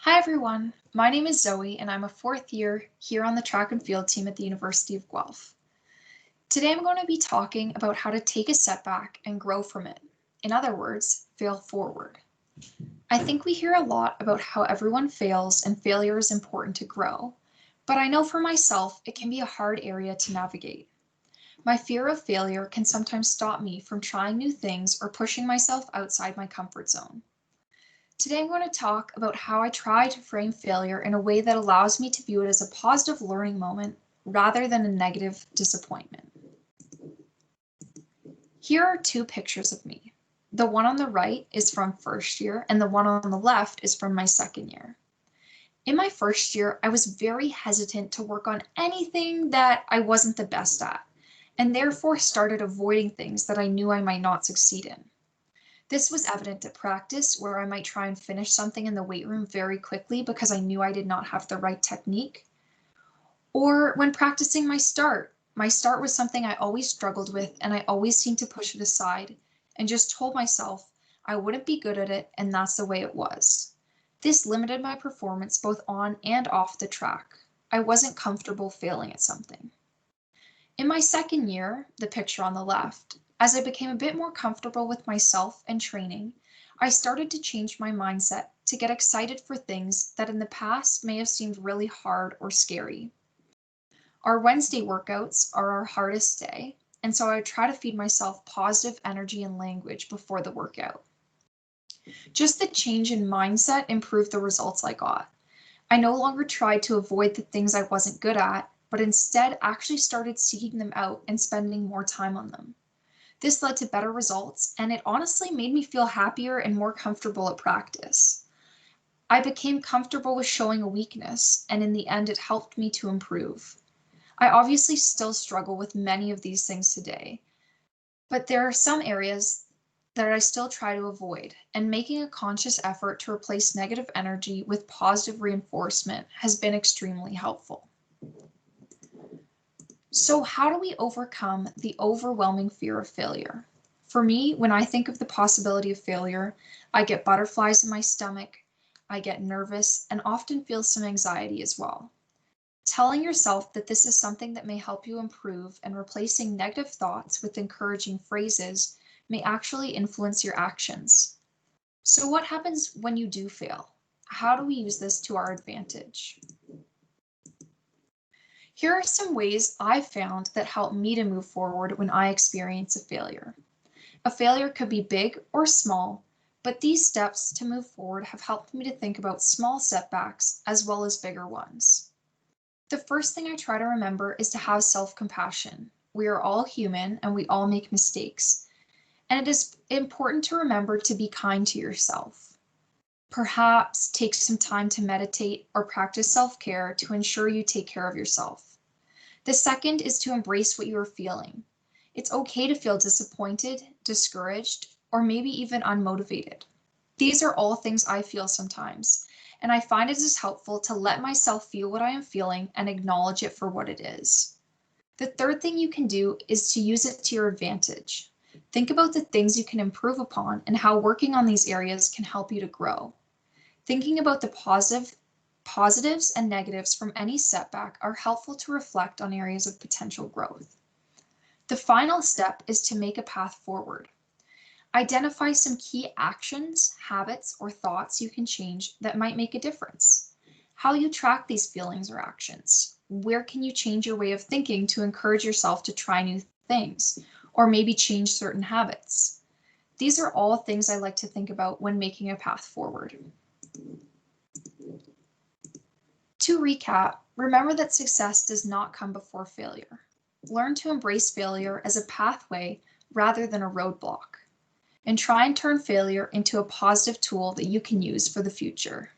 Hi everyone, my name is Zoe and I'm a fourth year here on the track and field team at the University of Guelph. Today I'm going to be talking about how to take a setback and grow from it. In other words, fail forward. I think we hear a lot about how everyone fails and failure is important to grow, but I know for myself it can be a hard area to navigate. My fear of failure can sometimes stop me from trying new things or pushing myself outside my comfort zone. Today I'm going to talk about how I try to frame failure in a way that allows me to view it as a positive learning moment rather than a negative disappointment. Here are two pictures of me. The one on the right is from first year and the one on the left is from my second year. In my first year, I was very hesitant to work on anything that I wasn't the best at, and therefore started avoiding things that I knew I might not succeed in. This was evident at practice, where I might try and finish something in the weight room very quickly because I knew I did not have the right technique. Or when practicing my start. My start was something I always struggled with and I always seemed to push it aside and just told myself I wouldn't be good at it and that's the way it was. This limited my performance both on and off the track. I wasn't comfortable failing at something. In my second year, the picture on the left, as I became a bit more comfortable with myself and training, I started to change my mindset to get excited for things that in the past may have seemed really hard or scary. Our Wednesday workouts are our hardest day, and so I try to feed myself positive energy and language before the workout. Just the change in mindset improved the results I got. I no longer tried to avoid the things I wasn't good at, but instead actually started seeking them out and spending more time on them. This led to better results, and it honestly made me feel happier and more comfortable at practice. I became comfortable with showing a weakness, and in the end, it helped me to improve. I obviously still struggle with many of these things today, but there are some areas that I still try to avoid, and making a conscious effort to replace negative energy with positive reinforcement has been extremely helpful. So how do we overcome the overwhelming fear of failure? For me, when I think of the possibility of failure, I get butterflies in my stomach, I get nervous, and often feel some anxiety as well. Telling yourself that this is something that may help you improve and replacing negative thoughts with encouraging phrases may actually influence your actions. So what happens when you do fail? How do we use this to our advantage? Here are some ways I've found that help me to move forward when I experience a failure. A failure could be big or small, but these steps to move forward have helped me to think about small setbacks as well as bigger ones. The first thing I try to remember is to have self-compassion. We are all human and we all make mistakes. And it is important to remember to be kind to yourself. Perhaps take some time to meditate or practice self-care to ensure you take care of yourself. The second is to embrace what you are feeling. It's okay to feel disappointed, discouraged, or maybe even unmotivated. These are all things I feel sometimes, and I find it is helpful to let myself feel what I am feeling and acknowledge it for what it is. The third thing you can do is to use it to your advantage. Think about the things you can improve upon and how working on these areas can help you to grow. Thinking about the positives and negatives from any setback are helpful to reflect on areas of potential growth. The final step is to make a path forward. Identify some key actions, habits, or thoughts you can change that might make a difference. How you track these feelings or actions. Where can you change your way of thinking to encourage yourself to try new things, or maybe change certain habits? These are all things I like to think about when making a path forward. To recap, remember that success does not come before failure. Learn to embrace failure as a pathway rather than a roadblock, and try and turn failure into a positive tool that you can use for the future.